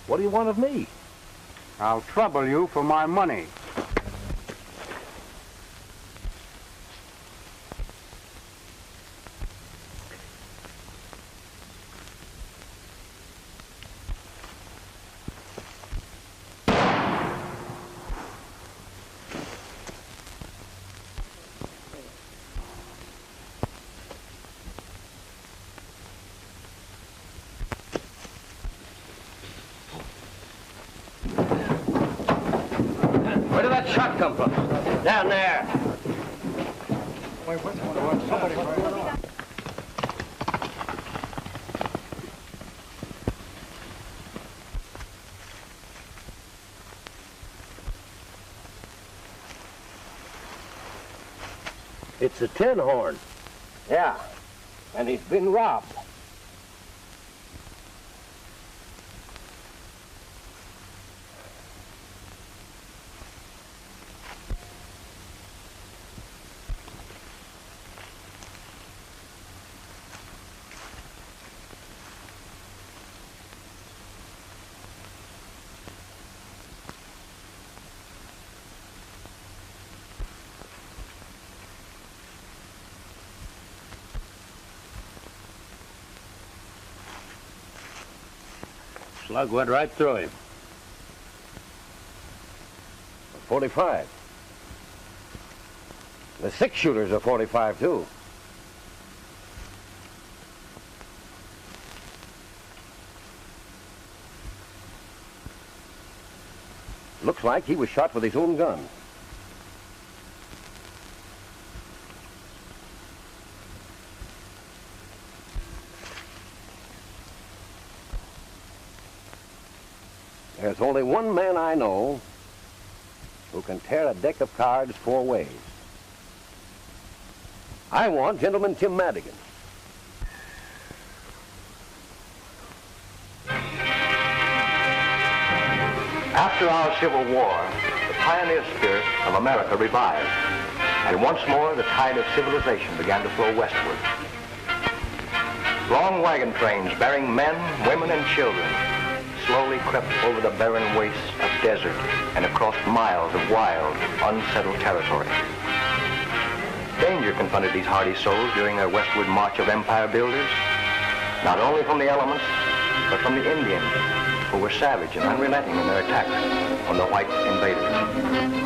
What do you want of me? I'll trouble you for my money. Where did that shot come from? Down there. Wait, what's somebody right on? It's a tin horn. Yeah, and he's been robbed. Slug went right through him. 45. The 6-shooters are 45 too. Looks like he was shot with his own gun. There's only one man I know who can tear a deck of cards 4 ways. I want Gentleman Tim Madigan. After our Civil War, the pioneer spirit of America revived, and once more the tide of civilization began to flow westward. Long wagon trains bearing men, women, and children slowly crept over the barren wastes of desert and across miles of wild, unsettled territory. Danger confronted these hardy souls during their westward march of empire builders, not only from the elements, but from the Indians, who were savage and unrelenting in their attacks on the white invaders.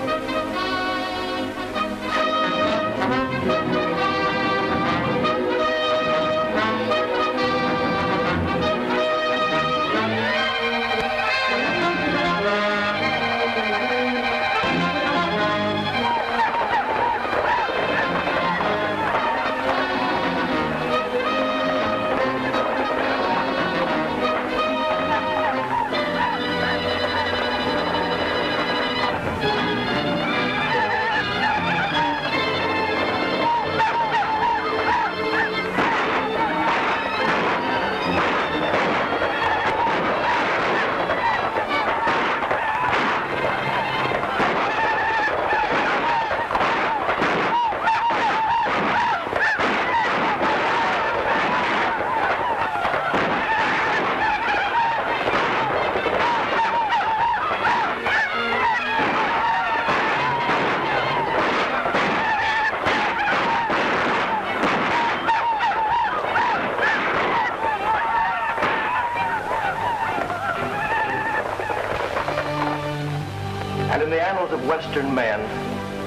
And in the annals of Western men,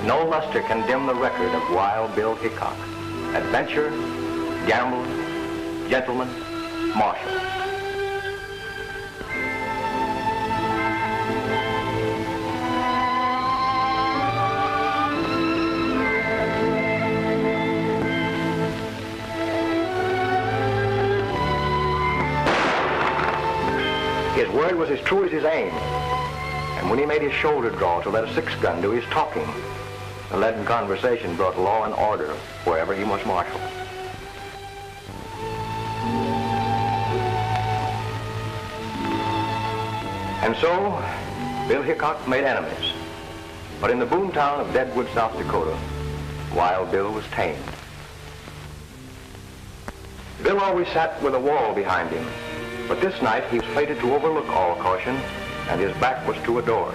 no luster can dim the record of Wild Bill Hickok. Adventure, gamble, gentleman, marshal. His word was as true as his aim. And when he made his shoulder draw to let a 6-gun do his talking, the leaden conversation brought law and order wherever he was marshaled. And so, Bill Hickok made enemies. But in the boomtown of Deadwood, South Dakota, Wild Bill was tamed. Bill always sat with a wall behind him, But this night he was fated to overlook all caution, and his back was to a door.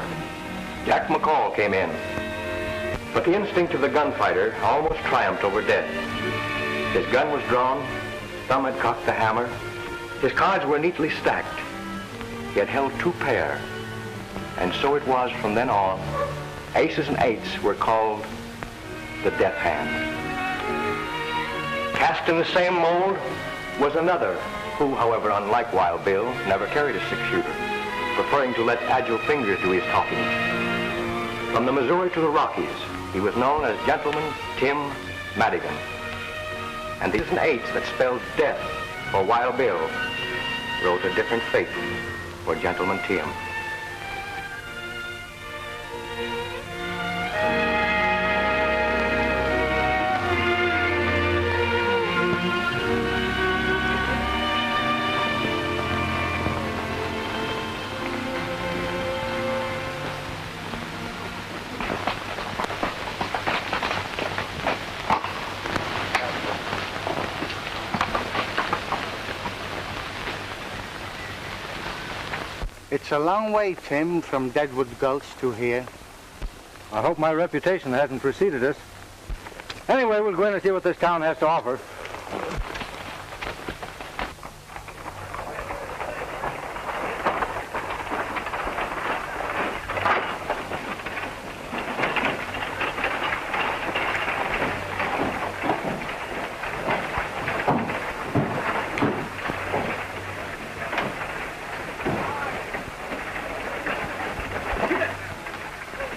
Jack McCall came in, but the instinct of the gunfighter almost triumphed over death. His gun was drawn, thumb had cocked the hammer, his cards were neatly stacked. He had held 2 pair, and so it was from then on. Aces and eights were called the death hand. Cast in the same mold was another, who, however, unlike Wild Bill, never carried a 6-shooter, preferring to let agile fingers do his talking. From the Missouri to the Rockies, he was known as Gentleman Tim Madigan. And these and eights that spelled death for Wild Bill wrote a different fate for Gentleman Tim. It's a long way, Tim, from Deadwood Gulch to here. I hope my reputation hasn't preceded us. Anyway, we'll go in and see what this town has to offer.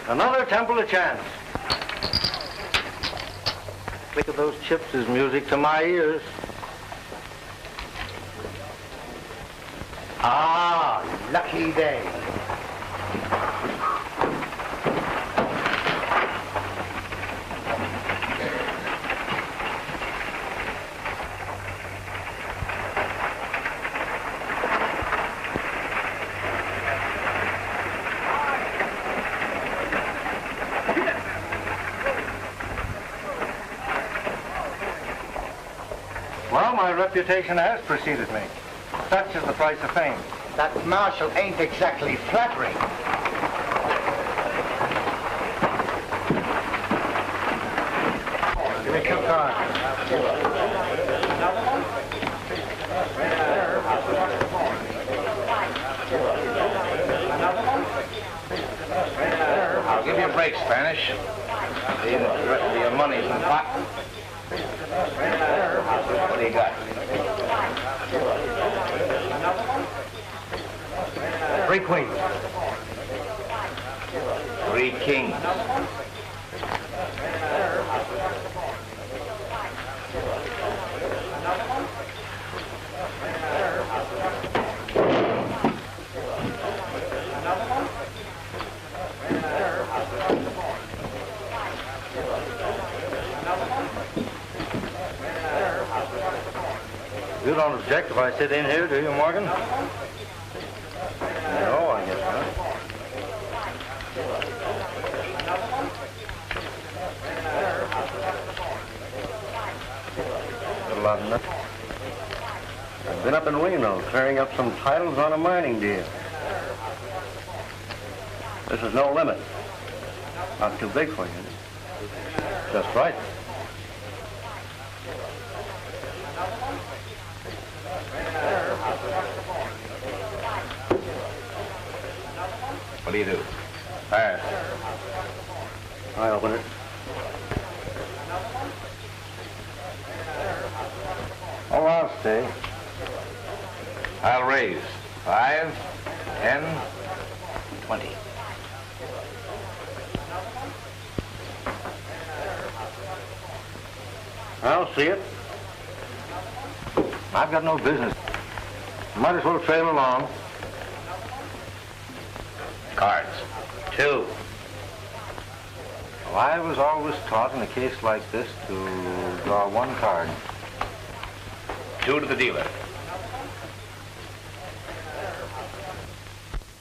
Another temple of chance. Click of those chips is music to my ears. Ah, lucky day. Well, my reputation has preceded me. Such is the price of fame. That marshal ain't exactly flattering. Give me 2 cards. I'll give you a break, Spanish. The rest of your money's in the pot. What do you got? 3 queens. 3 kings. You don't object if I sit in here, do you, Morgan? No, I guess not. Got a lot of nothing. I've been up in Reno clearing up some titles on a mining deal. This is no limit. Not too big for you. Just right. What do you do? Pass. I open it. Oh, I'll stay. I'll raise. 5, 10, 20. I'll see it. I've got no business. Might as well trail along. Cards. 2. Well, I was always taught in a case like this to draw 1 card. 2 to the dealer.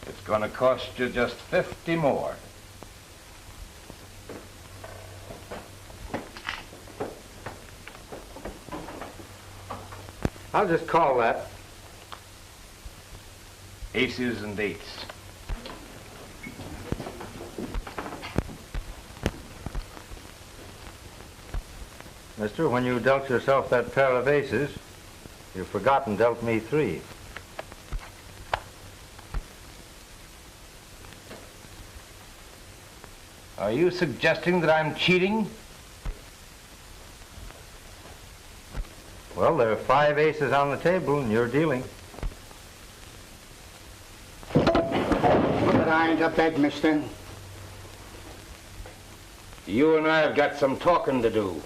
It's going to cost you just 50 more. I'll just call that. Aces and eights. Mister, when you dealt yourself that pair of aces, you've forgotten dealt me 3. Are you suggesting that I'm cheating? Well, there are 5 aces on the table, and you're dealing. Put behind the bed, mister. You and I have got some talking to do.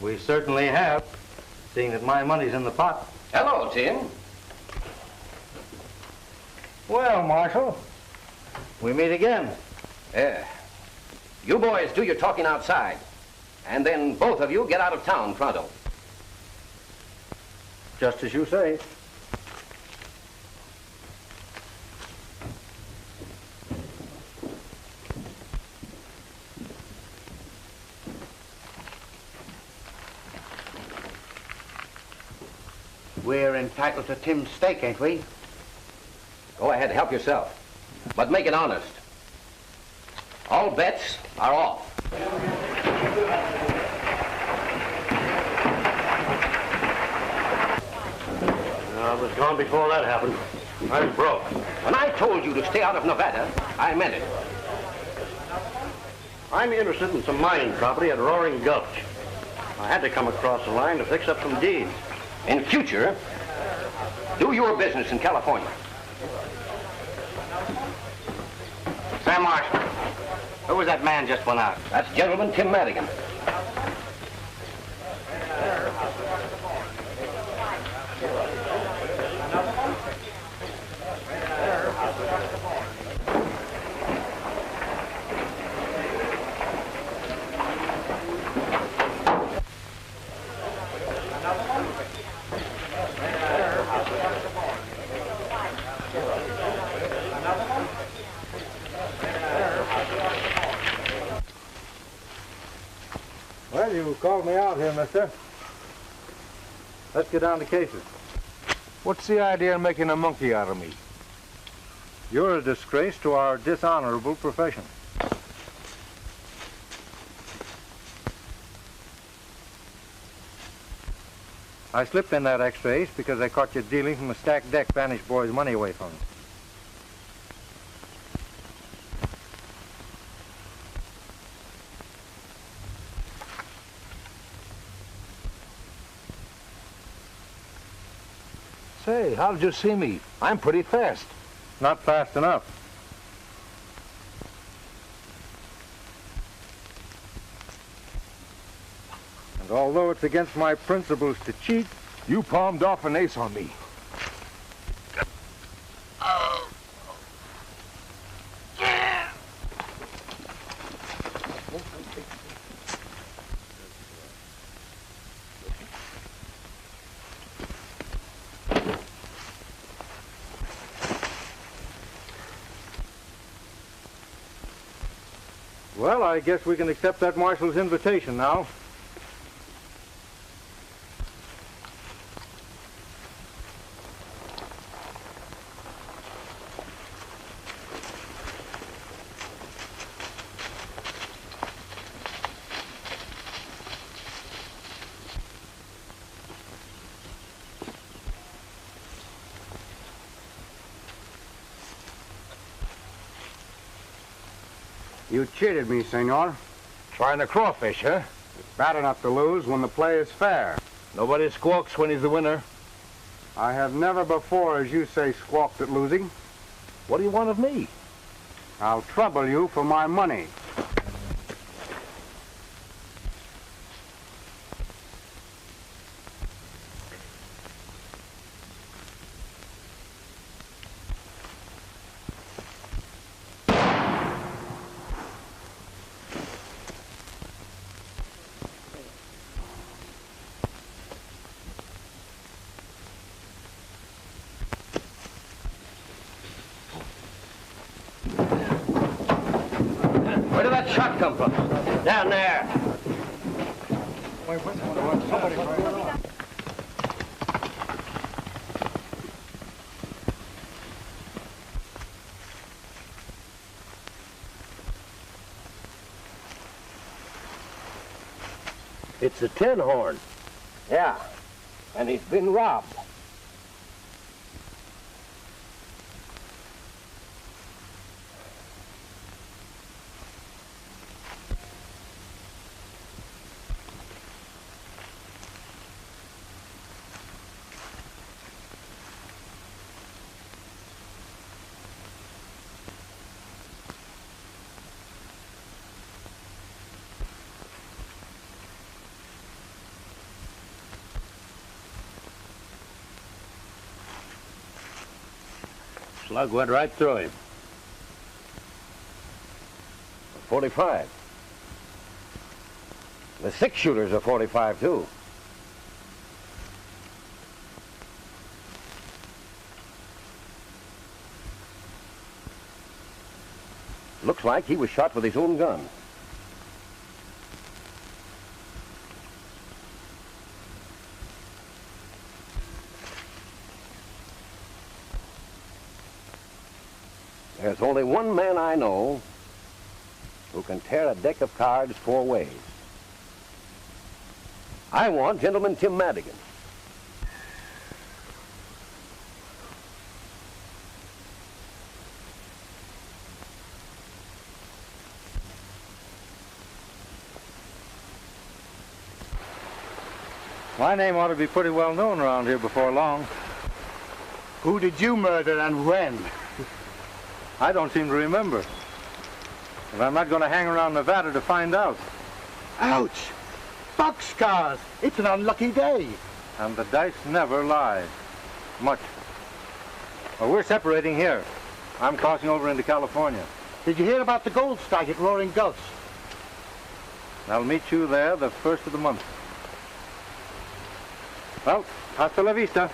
We certainly have, seeing that my money's in the pot. Hello, Tim. Well, Marshal, we meet again. You boys do your talking outside, and then both of you get out of town pronto. Just as you say. We're entitled to Tim's stake, ain't we? Go ahead, help yourself, but make it honest. All bets are off. I was gone before that happened. I'm broke. When I told you to stay out of Nevada, I meant it. I'm interested in some mining property at Roaring Gulch. I had to come across the line to fix up some deeds. In future, do your business in California. Sam Marshall, who was that man just went out? That's Gentleman Tim Madigan. Well, you called me out here, mister. Let's get down to cases. What's the idea of making a monkey out of me? You're a disgrace to our dishonorable profession. I slipped in that extra ace because I caught you dealing from a stacked deck vanished boy's money away from him. Say, how did you see me? I'm pretty fast. Not fast enough. And although it's against my principles to cheat, You palmed off an ace on me. well, I guess we can accept that marshal's invitation now. You cheated me, senor. Trying to crawfish, huh? Bad enough to lose when the play is fair. Nobody squawks when he's the winner. I have never before, as you say, squawked at losing. What do you want of me? I'll trouble you for my money. Where did that shot come from? Down there. It's a tin horn. Yeah, and he's been robbed. Slug went right through him. 45. The six-shooter's a 45, too. Looks like he was shot with his own gun. There's only one man I know who can tear a deck of cards 4 ways. I want Gentleman Tim Madigan. My name ought to be pretty well known around here before long. Who did you murder and when? I don't seem to remember. And I'm not going to hang around Nevada to find out. Ouch! Boxcars! It's an unlucky day. And the dice never lie. Much. Well, we're separating here. I'm crossing over into California. Did you hear about the gold strike at Roaring Gulch? I'll meet you there the first of the month. Well, hasta la vista.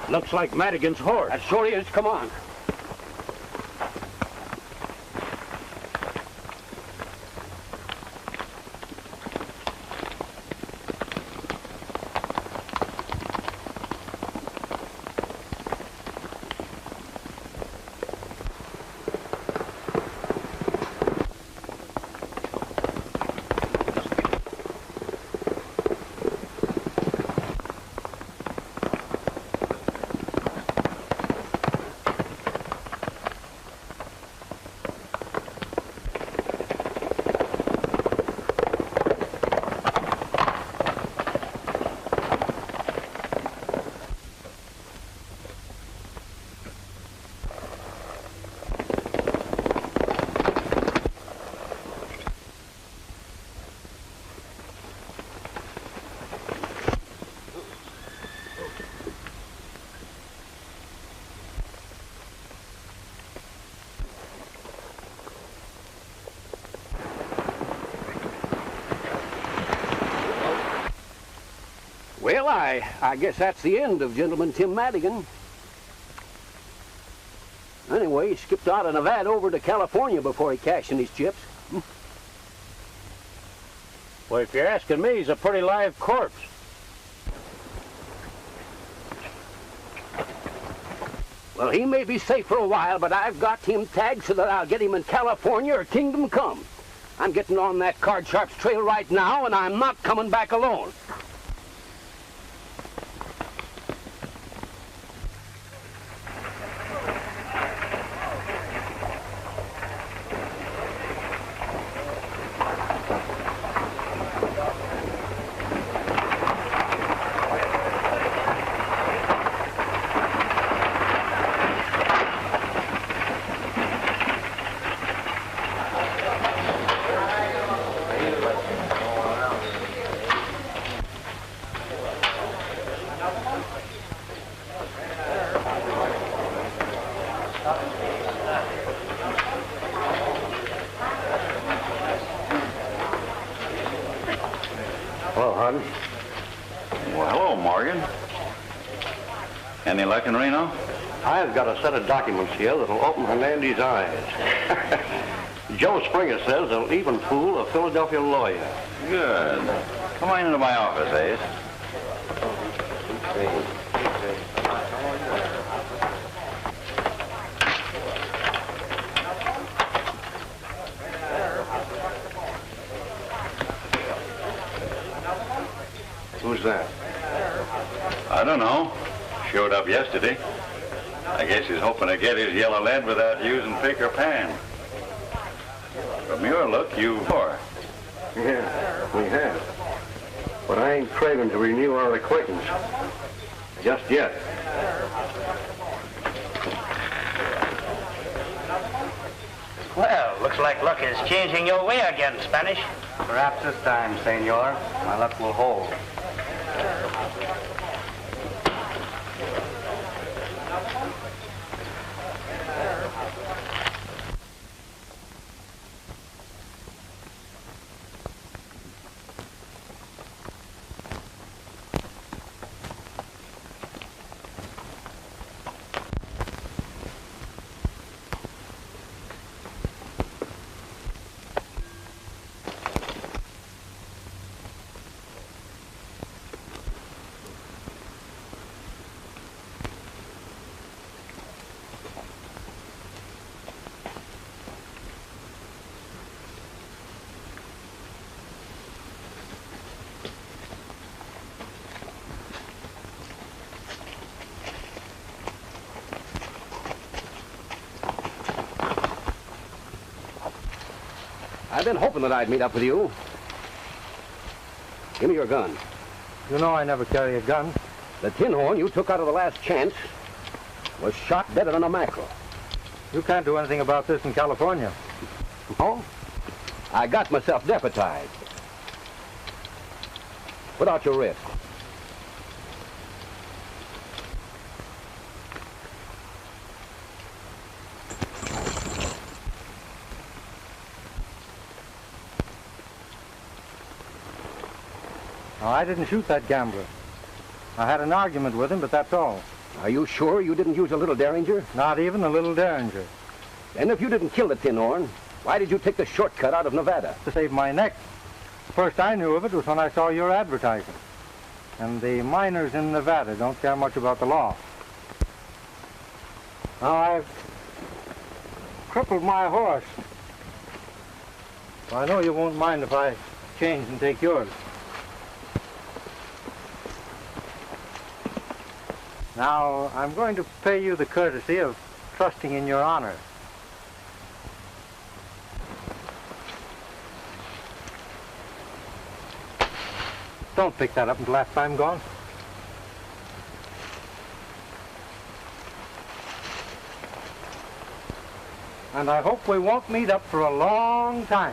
Looks like Madigan's horse. That sure is. Come on. Well, I guess that's the end of Gentleman Tim Madigan. Anyway, he skipped out of Nevada over to California before he cashed in his chips. Well, if you're asking me, he's a pretty live corpse. Well, he may be safe for a while, but I've got him tagged so that I'll get him in California or kingdom come. I'm getting on that Card Sharp's trail right now, and I'm not coming back alone. Hello, Hud. Well, hello, Morgan. Any luck in Reno? I've got a set of documents here that'll open Hernandez's eyes. Joe Springer says they'll even fool a Philadelphia lawyer. Good. Come on into my office, Ace. Who's that? I don't know. Showed up yesterday. I guess he's hoping to get his yellow lead without using pick or pan. From your look, you are. Yeah, we have. But I ain't craving to renew our acquaintance. Just yet. Well, looks like luck is changing your way again, Spanish. Perhaps this time, senor, my luck will hold. I've been hoping that I'd meet up with you. Give me your gun. You know I never carry a gun. The tin horn you took out of the last chance was shot better than a mackerel. You can't do anything about this in California. Oh? I got myself deputized. Put out your wrist. Now, I didn't shoot that gambler. I had an argument with him, but that's all. Are you sure you didn't use a little derringer? Not even a little derringer. And if you didn't kill the tin horn, why did you take the shortcut out of Nevada? To save my neck. First I knew of it was when I saw your advertising. And the miners in Nevada don't care much about the law. Now, I've crippled my horse. So I know you won't mind if I change and take yours. Now, I'm going to pay you the courtesy of trusting in your honor. Don't pick that up until after I'm gone. And I hope we won't meet up for a long time.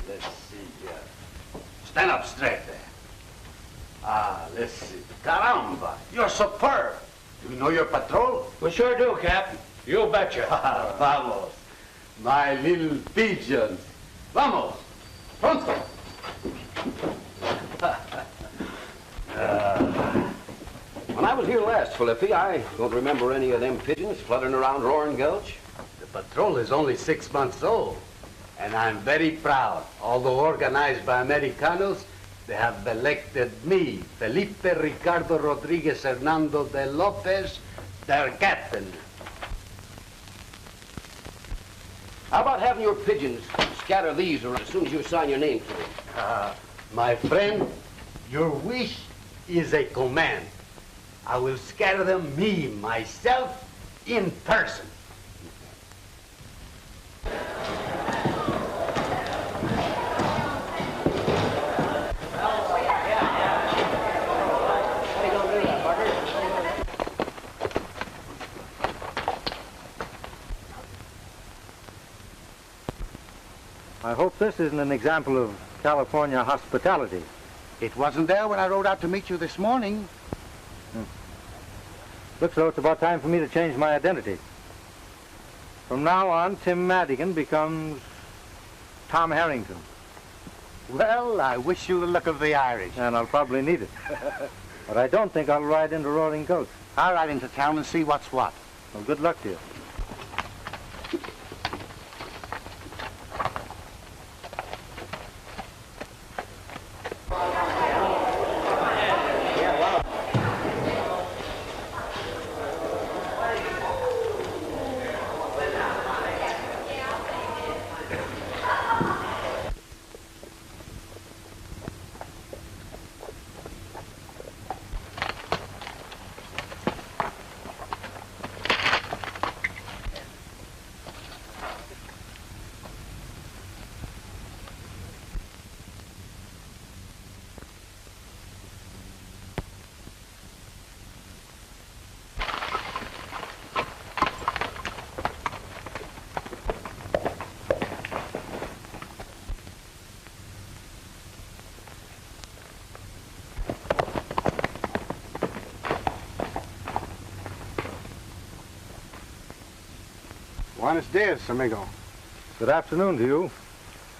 Let's see here. Stand up straight there. Ah, let's see. Caramba, you're superb. Do you know your patrol? We sure do, Cap. You betcha. Vamos. My little pigeons. Vamos. Pronto. When I was here last, Felipe, I don't remember any of them pigeons fluttering around Roaring Gulch. The patrol is only 6 months old, and I'm very proud. Although organized by Americanos, they have elected me, Felipe Ricardo Rodriguez Hernando de Lopez, their captain. How about having your pigeons scatter these around as soon as you sign your name to them? My friend, your wish is a command. I will scatter them myself, in person. I hope this isn't an example of California hospitality. It wasn't there when I rode out to meet you this morning. Looks though it's about time for me to change my identity. From now on, Tim Madigan becomes Tom Harrington. Well, I wish you the luck of the Irish. And I'll probably need it. But I don't think I'll ride into Roaring Goat. I'll ride into town and see what's what. Well, good luck to you. Buenos dias, amigo. Good afternoon to you.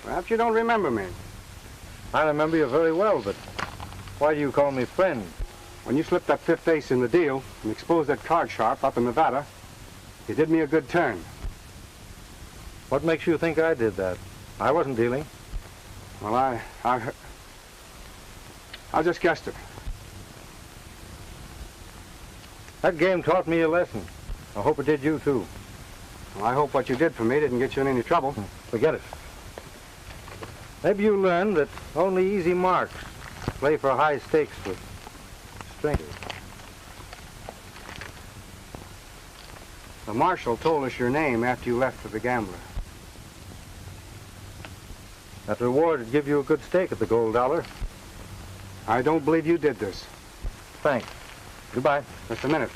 Perhaps you don't remember me. I remember you very well, but why do you call me friend? When you slipped that fifth ace in the deal and exposed that card sharp up in Nevada, you did me a good turn. What makes you think I did that? I wasn't dealing. Well, I just guessed it. That game taught me a lesson. I hope it did you, too. Well, I hope what you did for me didn't get you in any trouble. Forget it. Maybe you learned that only easy marks play for high stakes with strangers. The marshal told us your name after you left for the gambler. That reward would give you a good stake at the gold dollar. I don't believe you did this. Thanks. Goodbye. Just a minute.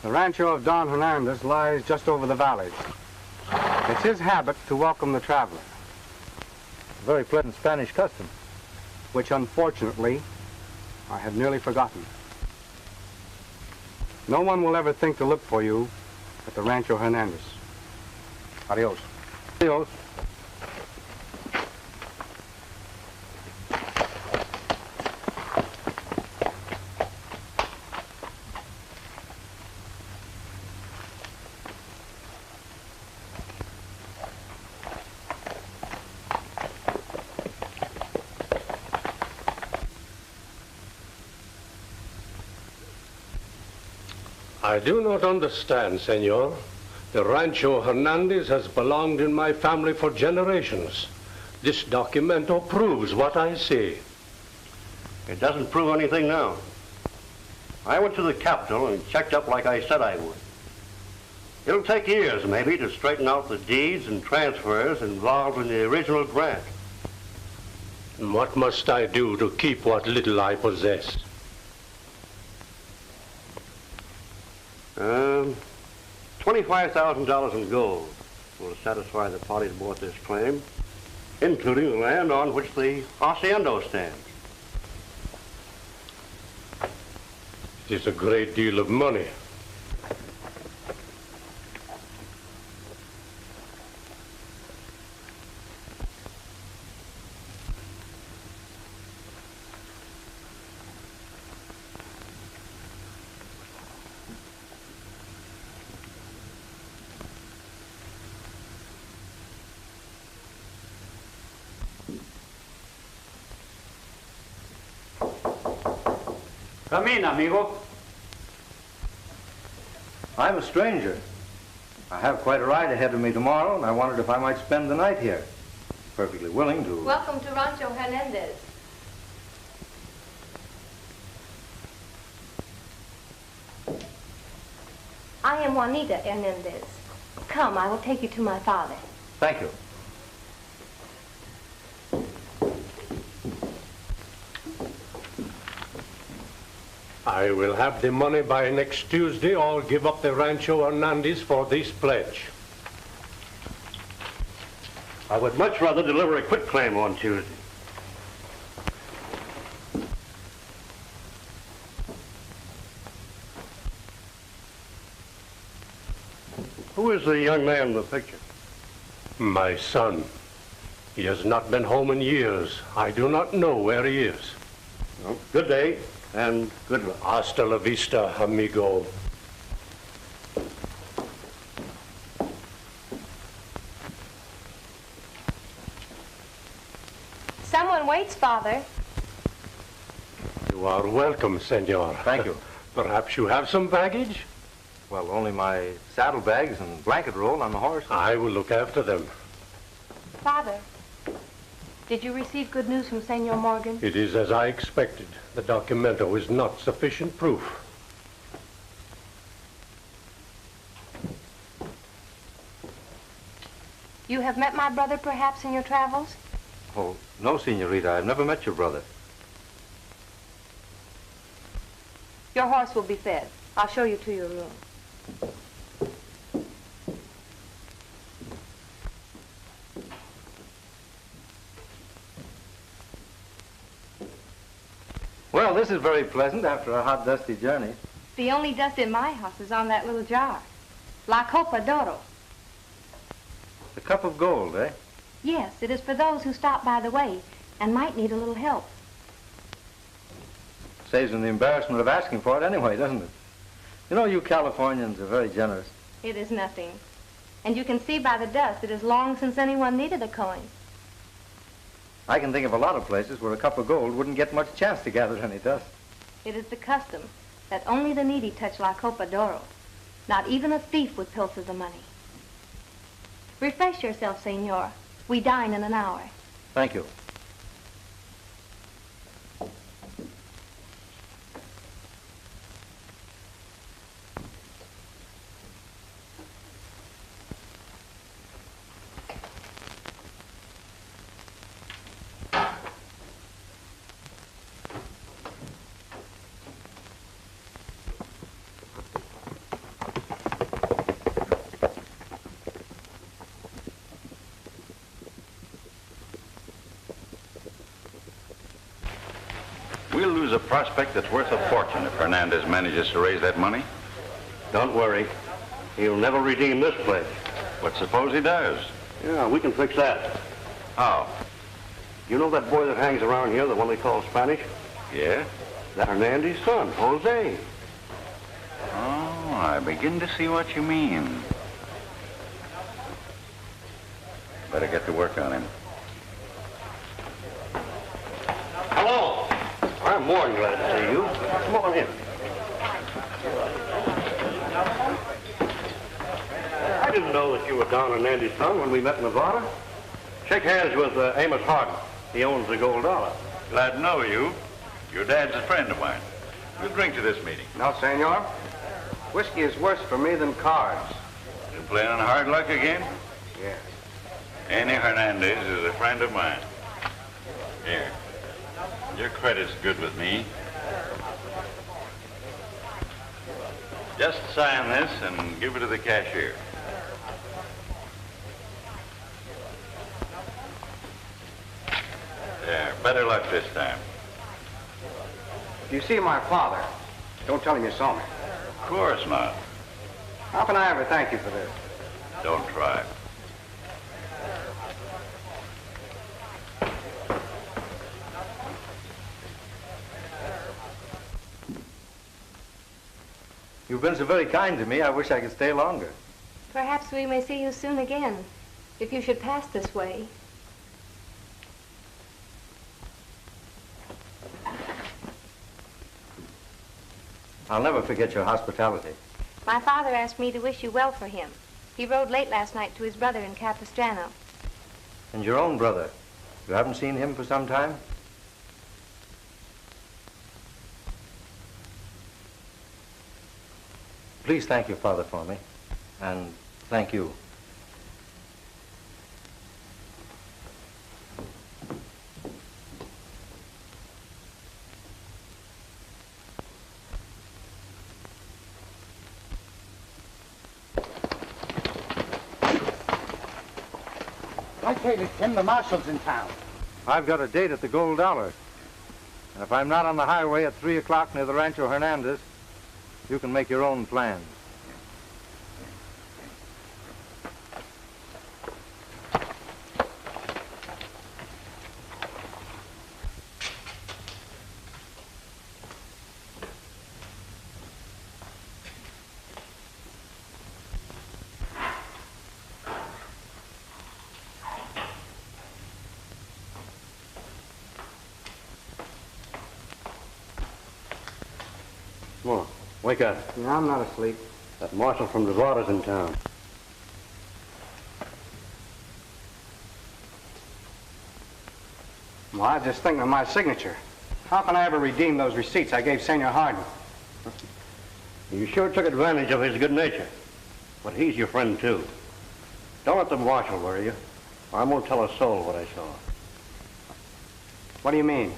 The rancho of Don Hernandez lies just over the valley. It's his habit to welcome the traveler. A very pleasant Spanish custom. Which, unfortunately, I had nearly forgotten. No one will ever think to look for you at the Rancho Hernandez. Adios. Adios. I do not understand, senor. The Rancho Hernandez has belonged in my family for generations. This documento proves what I say. It doesn't prove anything now. I went to the Capitol and checked up like I said I would. It'll take years, maybe, to straighten out the deeds and transfers involved in the original grant. And what must I do to keep what little I possess? $25,000 in gold will satisfy the parties who bought this claim, including the land on which the hacienda stands. It is a great deal of money. Come in, amigo. I'm a stranger. I have quite a ride ahead of me tomorrow, and I wondered if I might spend the night here. Perfectly willing to. Welcome to Rancho Hernandez. I am Juanita Hernandez. Come, I will take you to my father. Thank you. I will have the money by next Tuesday. I'll give up the Rancho Hernandez for this pledge. I would much rather deliver a quitclaim on Tuesday. Who is the young man in the picture? My son. He has not been home in years. I do not know where he is. Well, good day, and good luck. Hasta la vista, amigo. Someone waits, Father. You are welcome, senor. Thank you. Perhaps you have some baggage? Well, only my saddlebags and blanket roll on the horse. I will look after them. Father, did you receive good news from Senor Morgan? It is as I expected. The documento is not sufficient proof. You have met my brother, perhaps, in your travels? Oh, no, Senorita. I've never met your brother. Your horse will be fed. I'll show you to your room. Well, this is very pleasant after a hot, dusty journey. The only dust in my house is on that little jar. La Copa d'Oro. The cup of gold, eh? Yes, it is for those who stop by the way and might need a little help. Saves them the embarrassment of asking for it anyway, doesn't it? You know, you Californians are very generous. It is nothing. And you can see by the dust it is long since anyone needed a coin. I can think of a lot of places where a cup of gold wouldn't get much chance to gather any dust. It is the custom that only the needy touch La Copa d'Oro. Not even a thief would pilfer the money. Refresh yourself, Senor. We dine in an hour. Thank you. We'll lose a prospect that's worth a fortune if Hernandez manages to raise that money. Don't worry. He'll never redeem this place. But suppose he does? Yeah, we can fix that. How? You know that boy that hangs around here, the one they call Spanish? Yeah? That's Hernandez's son, Jose. Oh, I begin to see what you mean. Better get to work on him. Hello. I'm more than glad to see you. Come on in. I didn't know that you were Don Hernandez's son when we met in Nevada. Shake hands with Amos Harden. He owns the Gold Dollar. Glad to know you. Your dad's a friend of mine. We'll drink to this meeting. No, senor. Whiskey is worse for me than cards. You playing on hard luck again? Yes. Annie Hernandez is a friend of mine. Here. Your credit's good with me. Just sign this and give it to the cashier. There, better luck this time. If you see my father, don't tell him you saw me. Of course not. How can I ever thank you for this? Don't try. You've been so very kind to me, I wish I could stay longer. Perhaps we may see you soon again, if you should pass this way. I'll never forget your hospitality. My father asked me to wish you well for him. He rode late last night to his brother in Capistrano. And your own brother. You haven't seen him for some time? Please thank your father for me. And thank you. I tell you, Tim, the marshal's in town. I've got a date at the Gold Dollar. And if I'm not on the highway at 3 o'clock near the Rancho Hernandez, you can make your own plans. Come on, wake up. Yeah, I'm not asleep. That marshal from Nevada's in town. Well, I just think of my signature. How can I ever redeem those receipts I gave Senor Hardin? You sure took advantage of his good nature. But he's your friend, too. Don't let the marshal worry you. I won't tell a soul what I saw. What do you mean?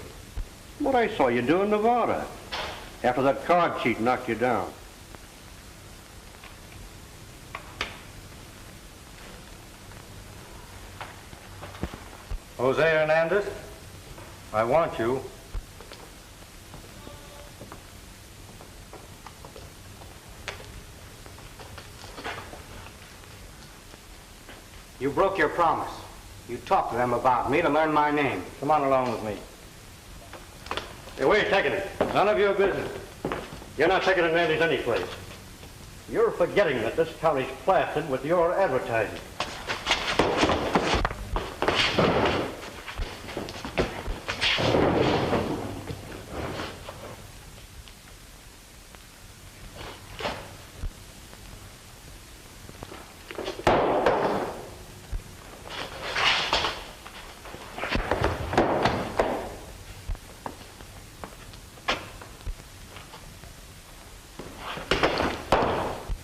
What I saw you do in Nevada, after that card cheat knocked you down. Jose Hernandez, I want you. You broke your promise. You talked to them about me to learn my name. Come on along with me. Hey, where are you taking it? None of your business. You're not taking advantage any place. You're forgetting that this county's plastered with your advertising.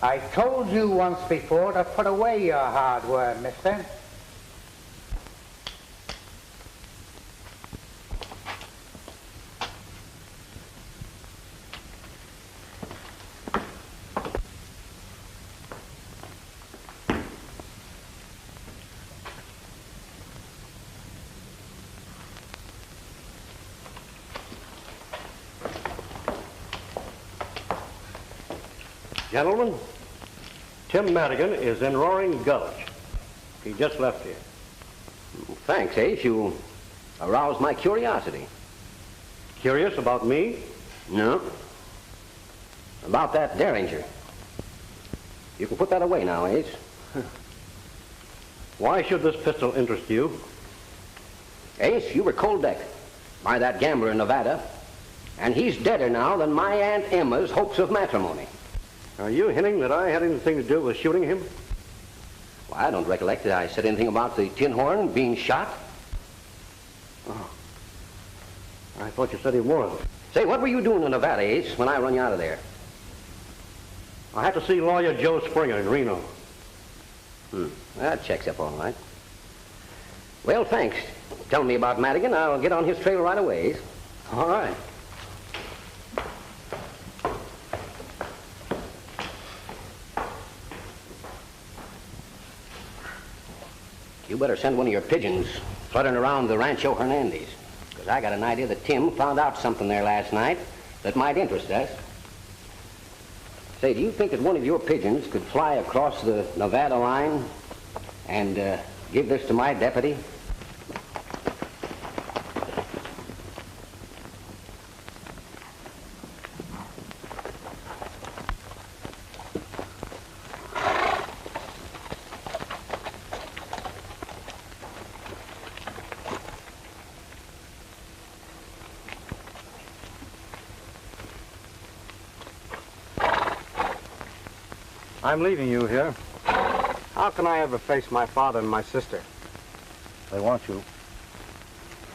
I told you once before to put away your hardware, mister. Gentlemen, Tim Madigan is in Roaring Gulch. He just left here. Thanks, Ace. You aroused my curiosity. Curious about me? No. About that Derringer. You can put that away now, Ace. Why should this pistol interest you? Ace, you were cold-decked by that gambler in Nevada, and he's deader now than my Aunt Emma's hopes of matrimony. Are you hinting that I had anything to do with shooting him? Well, I don't recollect that I said anything about the tin horn being shot. Oh. I thought you said he was. Say, what were you doing in Nevada, Ace, when I run you out of there? I had to see lawyer Joe Springer in Reno. That checks up all right. Well, thanks. Tell me about Madigan. I'll get on his trail right away, Ace. All right. You better send one of your pigeons fluttering around the Rancho Hernandez, because I got an idea that Tim found out something there last night that might interest us. Say, do you think that one of your pigeons could fly across the Nevada line and give this to my deputy? I'm leaving you here. How can I ever face my father and my sister? They want you.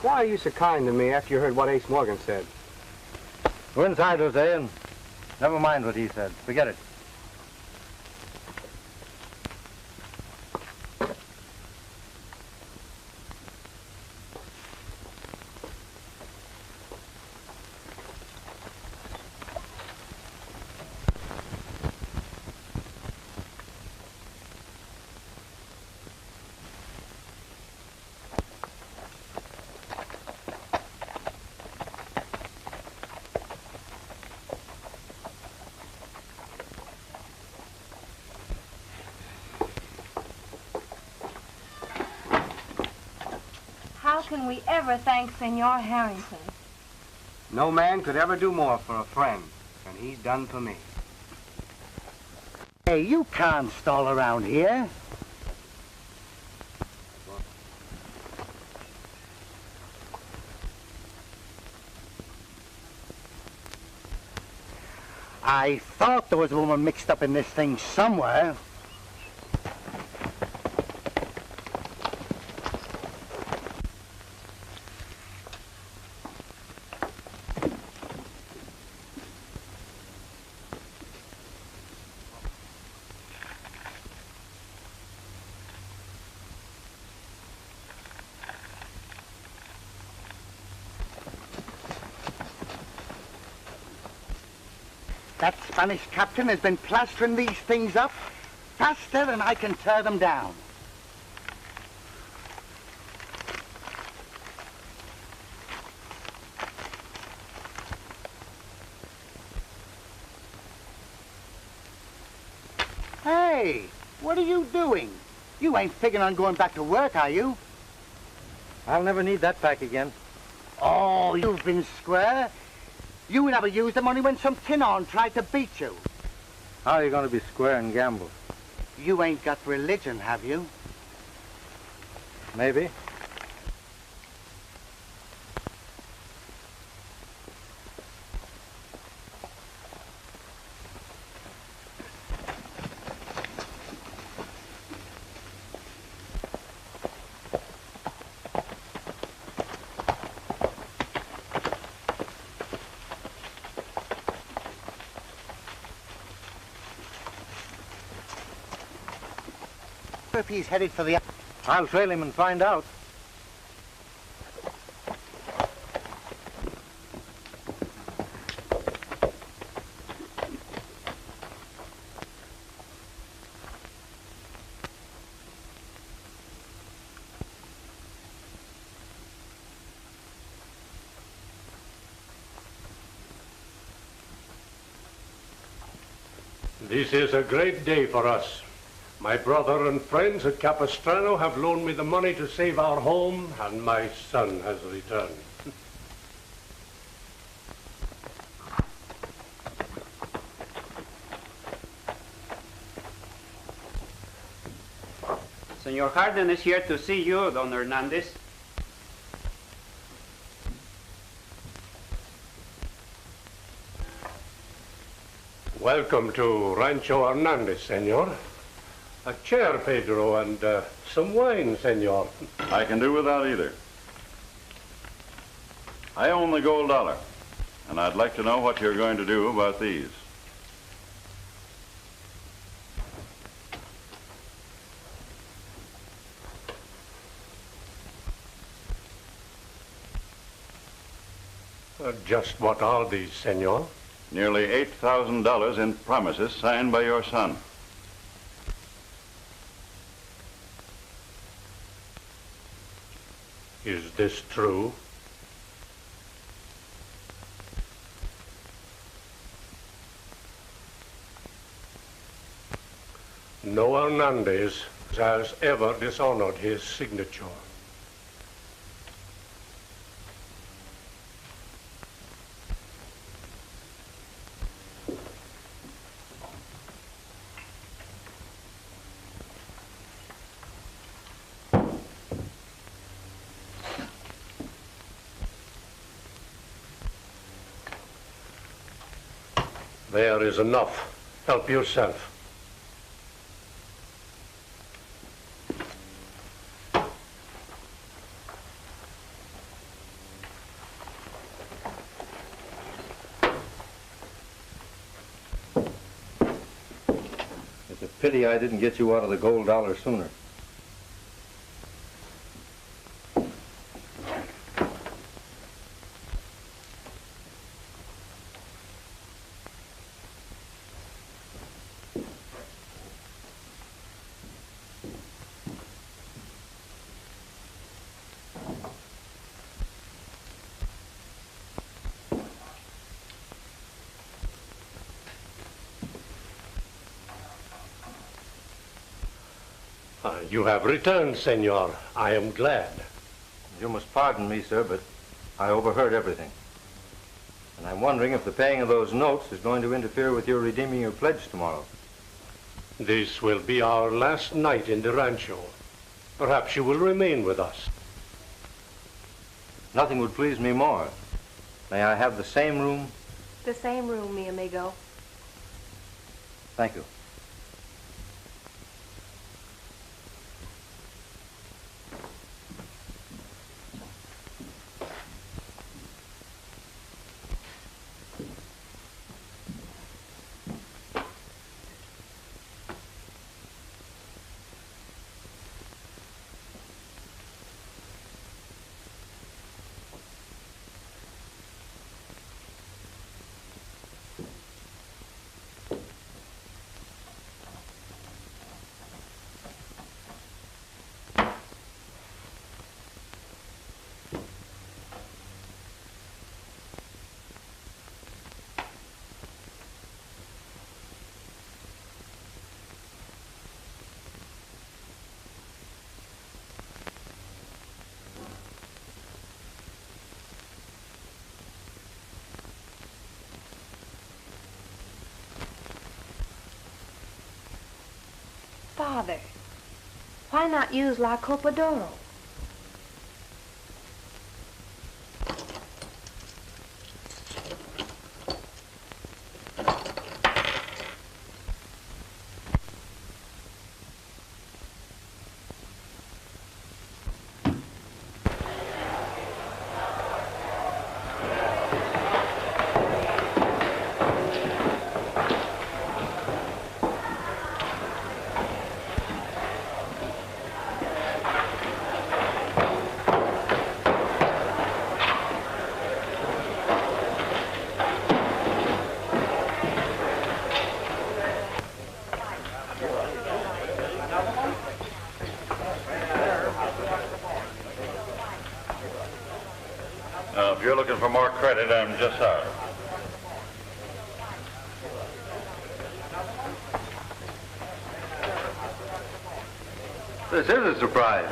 Why are you so kind to me after you heard what Ace Morgan said? Go inside, Jose, and never mind what he said. Forget it. How can we ever thank Senor Harrington? No man could ever do more for a friend than he's done for me. Hey, you can't stall around here. I thought there was a woman mixed up in this thing somewhere. That Spanish captain has been plastering these things up faster than I can tear them down. Hey, what are you doing? You ain't figuring on going back to work, are you? I'll never need that back again. Oh, you've been square. You never used them only when some tin-on tried to beat you. How are you going to be square and gamble? You ain't got religion, have you? Maybe. If he's headed for the... I'll trail him and find out. This is a great day for us. My brother and friends at Capistrano have loaned me the money to save our home, and my son has returned. Senor Harden is here to see you, Don Hernandez. Welcome to Rancho Hernandez, senor. A chair, Pedro, and some wine, senor. I can do without either. I own the gold dollar, and I'd like to know what you're going to do about these. Just what are these, senor? Nearly $8,000 in promises signed by your son. Is this true? No Hernandez has ever dishonored his signature. There is enough. Help yourself. It's a pity I didn't get you out of the gold dollar sooner. You have returned, senor. I am glad. You must pardon me, sir, but I overheard everything. And I'm wondering if the paying of those notes is going to interfere with your redeeming your pledge tomorrow. This will be our last night in the rancho. Perhaps you will remain with us. Nothing would please me more. May I have the same room? The same room, mi amigo. Thank you. Father, why not use La Copa d'Oro? If you're looking for more credit, I'm just out. This is a surprise.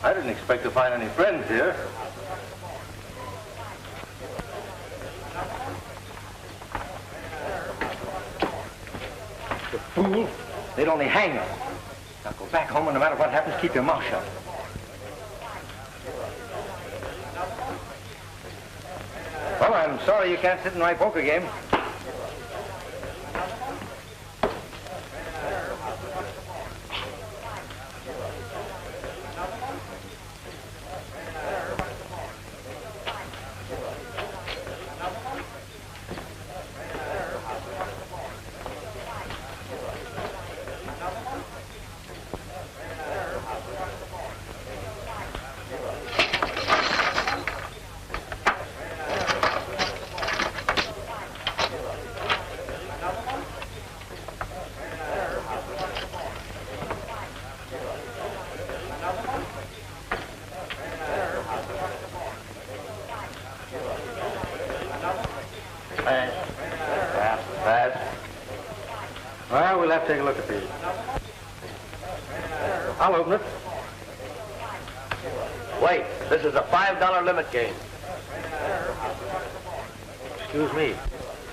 I didn't expect to find any friends here. The fool. They'd only hang us. Now go back home and no matter what happens, keep your mouth shut. Well, I'm sorry you can't sit in my poker game. Well, we'll have to take a look at these. I'll open it. Wait, this is a $5 limit game. Excuse me.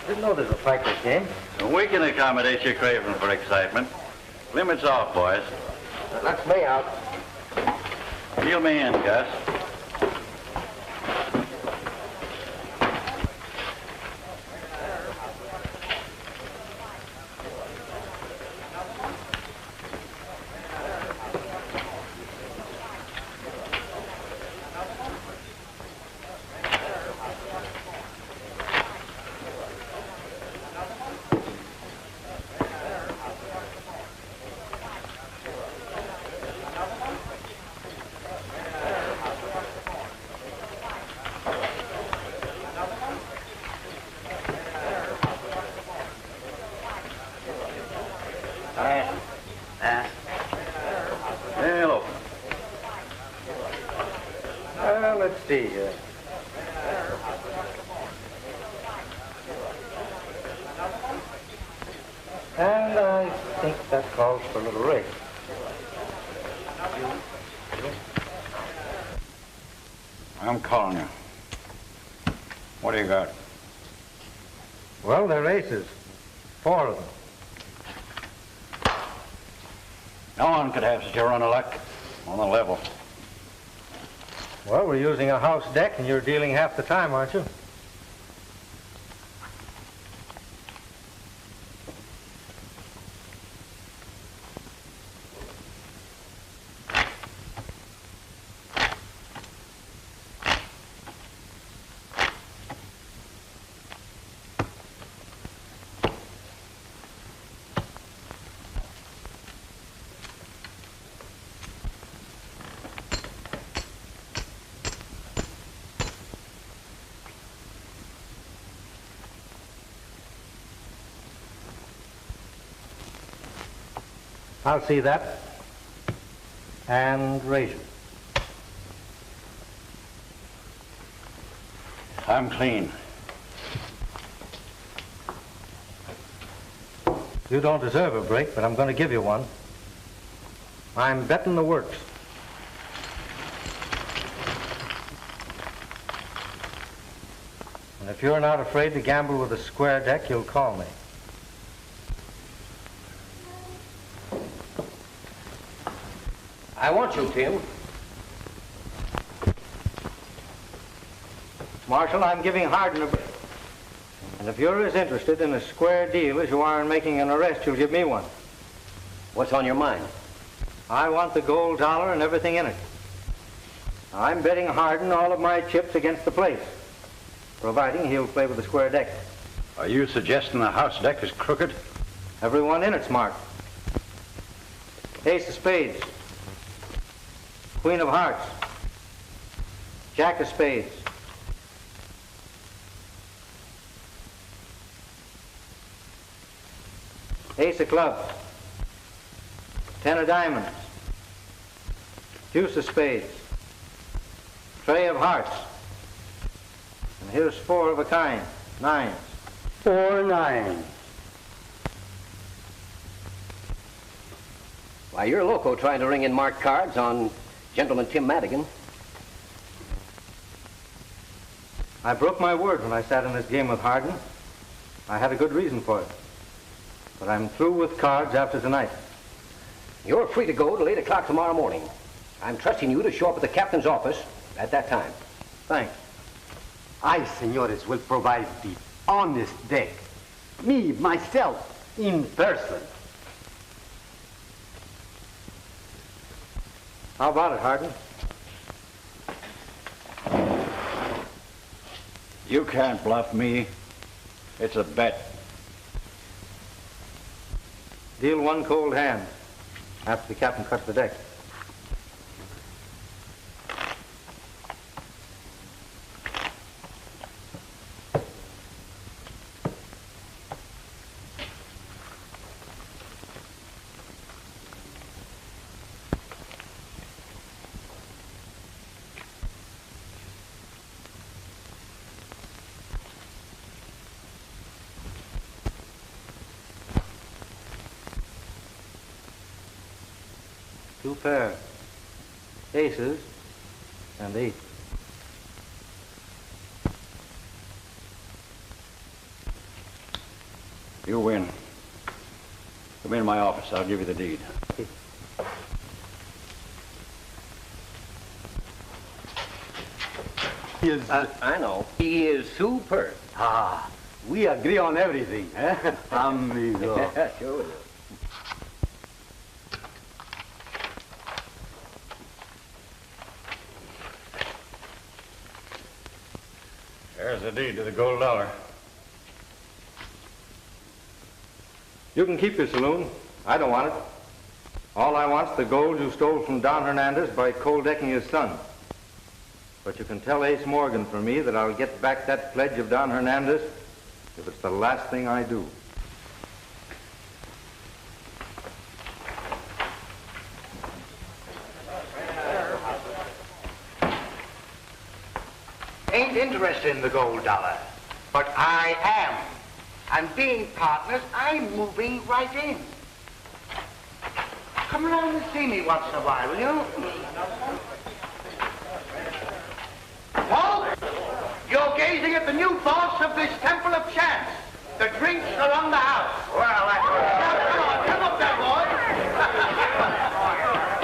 Didn't know there's a practice game. We can accommodate your craving for excitement. Limits off, boys. That's me out. Deal me in, Gus. Hello. Well, let's see. And I think that calls for a little race. I'm calling you. What do you got? Well, they're aces. 4 of them. No one could have such a run of luck on the level. Well, we're using a house deck, and you're dealing half the time, aren't you? I'll see that. And raise it. I'm clean. You don't deserve a break, but I'm going to give you one. I'm betting the works. And if you're not afraid to gamble with a square deck, you'll call me. I want you, Tim. Marshal, I'm giving Hardin a break. And if you're as interested in a square deal as you are in making an arrest, you'll give me one. What's on your mind? I want the gold dollar and everything in it. I'm betting Hardin all of my chips against the place, providing he'll play with the square deck. Are you suggesting the house deck is crooked? Everyone in it's marked. Ace of spades. Queen of hearts. Jack of spades. Ace of clubs. 10 of diamonds. Deuce of spades. Trey of hearts. And here's 4 of a kind. 9s. 4 9s. Why, you're loco trying to ring in marked cards on Gentleman Tim Madigan. I broke my word when I sat in this game with Hardin. I had a good reason for it. But I'm through with cards after tonight. You're free to go till 8 o'clock tomorrow morning. I'm trusting you to show up at the captain's office at that time. Thanks. I, senores, will provide the honest deck. Me, myself, in person. How about it, Hardin? You can't bluff me. It's a bet. Deal 1 cold hand after the captain cuts the deck. Two pair, aces, and 8. You win. Come into my office. I'll give you the deed. He is... I know. He is superb. Ah, we agree on everything, eh? Amigo. Sure we do. There's the deed to the gold dollar. You can keep your saloon. I don't want it. All I want's the gold you stole from Don Hernandez by cold decking his son. But you can tell Ace Morgan for me that I'll get back that pledge of Don Hernandez if it's the last thing I do. Ain't interested in the gold dollar, but I am. And being partners, I'm moving right in. Come around and see me once in a while, will you? me of the new boss of this temple of chance. The drinks are on the house. Well, now, come on, come up there, boy.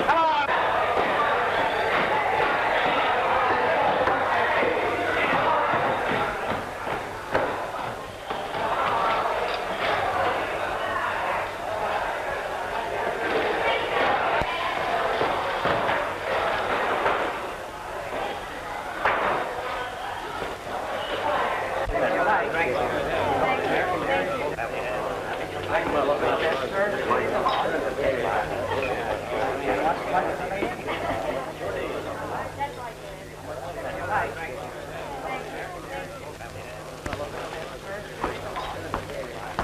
Come on.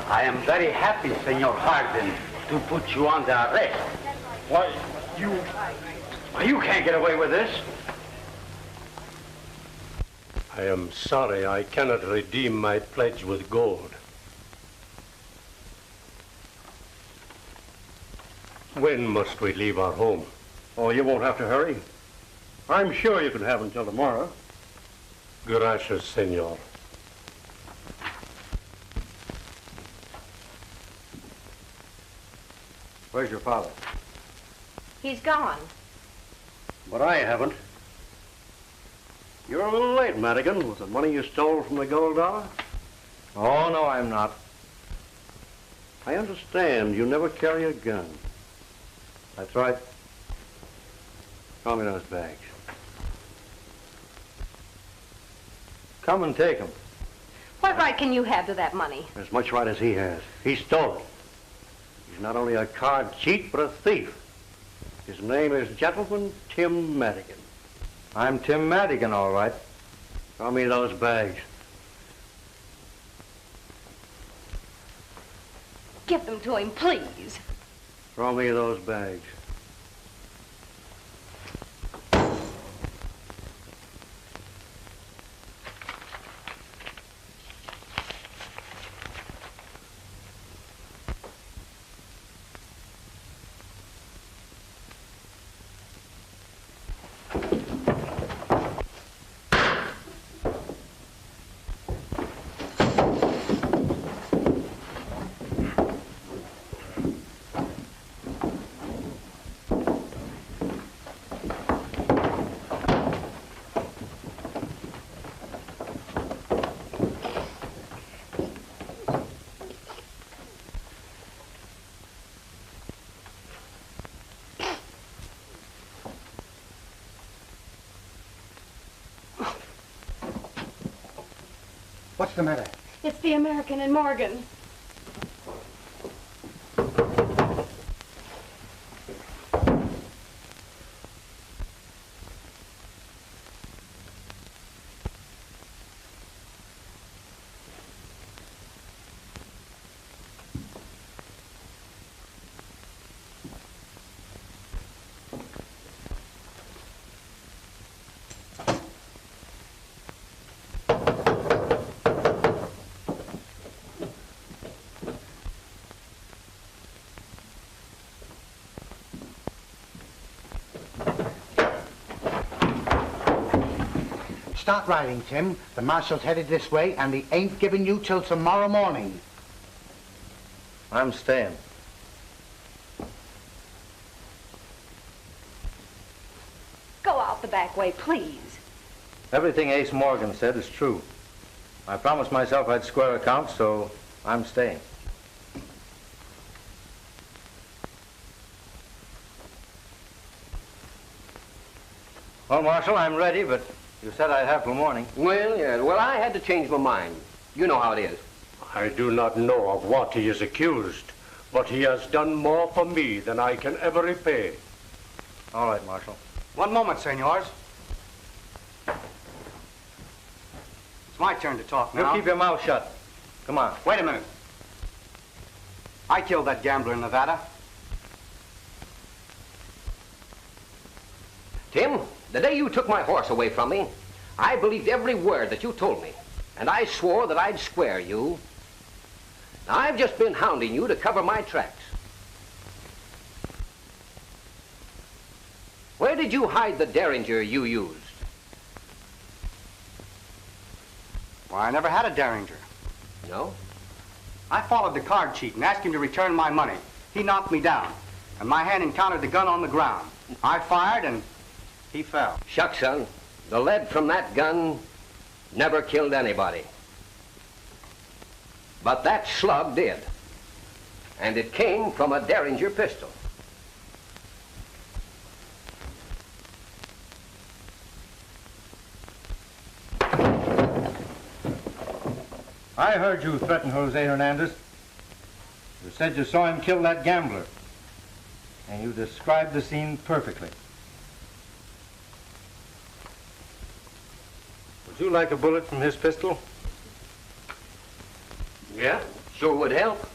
I am very happy, Senor Hardin, to put you under arrest. Why, you can't get away with this. I am sorry I cannot redeem my pledge with gold. When must we leave our home? Oh, you won't have to hurry. I'm sure you can have until tomorrow. Gracias, senor. Where's your father? He's gone. But I haven't. You're a little late, Madigan, with the money you stole from the gold dollar. Oh, no, I'm not. I understand you never carry a gun. That's right. Show me those bags. Come and take them. What right can you have to that money? As much right as he has. He stole it. He's not only a card cheat, but a thief. His name is Gentleman Tim Madigan. I'm Tim Madigan, all right. Show me those bags. Give them to him, please. Throw me those bags. What's the matter? It's the American and Morgan. Start riding, Tim. The marshal's headed this way, and he ain't giving you till tomorrow morning. I'm staying. Go out the back way, please. Everything Ace Morgan said is true. I promised myself I'd square accounts, so I'm staying. Well, Marshal, I'm ready, but you said I'd have till morning. Well, yeah. Well, I had to change my mind. You know how it is. I do not know of what he is accused, but he has done more for me than I can ever repay. All right, Marshal. One moment, senors. It's my turn to talk now. You keep your mouth shut. Come on. Wait a minute. I killed that gambler in Nevada. Tim, the day you took my horse away from me, I believed every word that you told me, and I swore that I'd square you. Now, I've just been hounding you to cover my tracks. Where did you hide the derringer you used? Well, I never had a Derringer. No? I followed the card cheat and asked him to return my money. He knocked me down, and my hand encountered the gun on the ground. I fired, and he fell. Shucks, son. The lead from that gun never killed anybody. But that slug did. And it came from a Derringer pistol. I heard you threaten Jose Hernandez. You said you saw him kill that gambler. And you described the scene perfectly. Would you like a bullet from his pistol? Yeah, sure would help.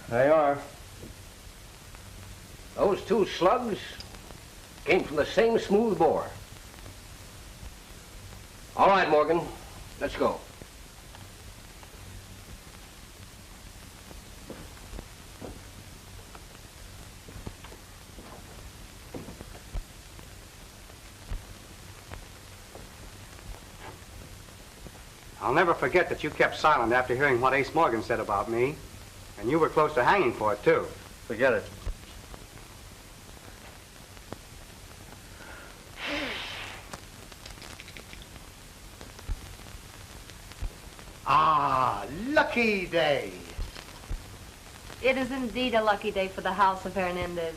They are. Those two slugs came from the same smooth bore. All right, Morgan, let's go. I'll never forget that you kept silent after hearing what Ace Morgan said about me. And you were close to hanging for it, too. Forget it. Ah, lucky day. It is indeed a lucky day for the house of Hernandez.